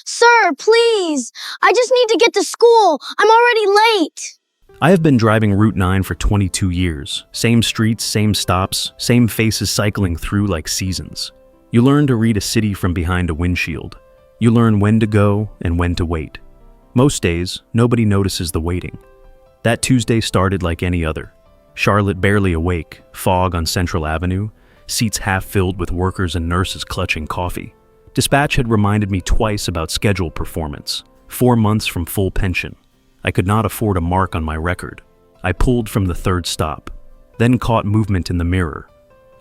Sir, please. I just need to get to school. I'm already late. I have been driving Route 9 for 22 years. Same streets, same stops, same faces cycling through like seasons. You learn to read a city from behind a windshield. You learn when to go and when to wait. Most days, nobody notices the waiting. That Tuesday started like any other. Charlotte barely awake, fog on Central Avenue, seats half filled with workers and nurses clutching coffee. Dispatch had reminded me twice about schedule performance, 4 months from full pension. I could not afford a mark on my record. I pulled from the third stop, then caught movement in the mirror.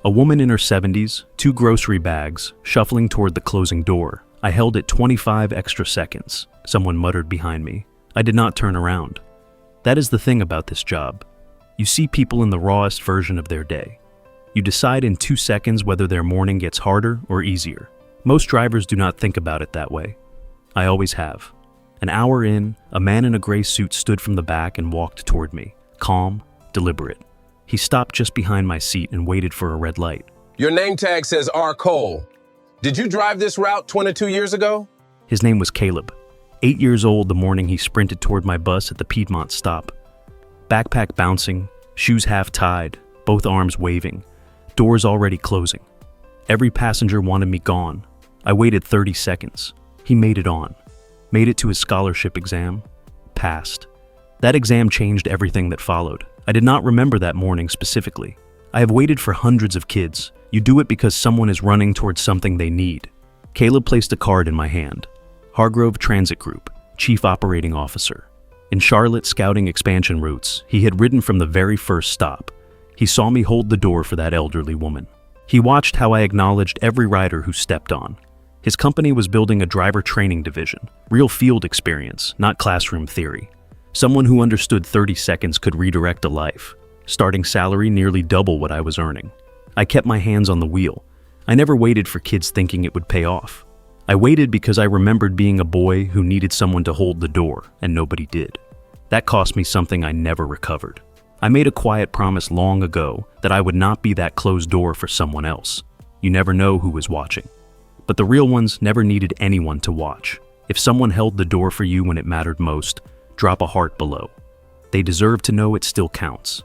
A woman in her 70s, 2 grocery bags, shuffling toward the closing door. I held it 25 extra seconds. Someone muttered behind me. I did not turn around. That is the thing about this job. You see people in the rawest version of their day. You decide in 2 seconds whether their morning gets harder or easier. Most drivers do not think about it that way. I always have. An hour in, a man in a gray suit stood from the back and walked toward me, calm, deliberate. He stopped just behind my seat and waited for a red light. Your name tag says R. Cole. Did you drive this route 22 years ago? His name was Caleb. 8 years old the morning he sprinted toward my bus at the Piedmont stop. Backpack bouncing, shoes half tied, both arms waving, doors already closing. Every passenger wanted me gone. I waited 30 seconds. He made it on. Made it to his scholarship exam. Passed. That exam changed everything that followed. I did not remember that morning specifically. I have waited for hundreds of kids. You do it because someone is running towards something they need. Caleb placed a card in my hand. Hargrove Transit Group, Chief Operating Officer. In Charlotte scouting expansion routes, he had ridden from the very first stop. He saw me hold the door for that elderly woman. He watched how I acknowledged every rider who stepped on. His company was building a driver training division, real field experience, not classroom theory. Someone who understood 30 seconds could redirect a life. Starting salary nearly double what I was earning. I kept my hands on the wheel. I never waited for kids thinking it would pay off. I waited because I remembered being a boy who needed someone to hold the door, and nobody did. That cost me something I never recovered. I made a quiet promise long ago that I would not be that closed door for someone else. You never know who is watching. But the real ones never needed anyone to watch. If someone held the door for you when it mattered most, drop a heart below. They deserve to know it still counts.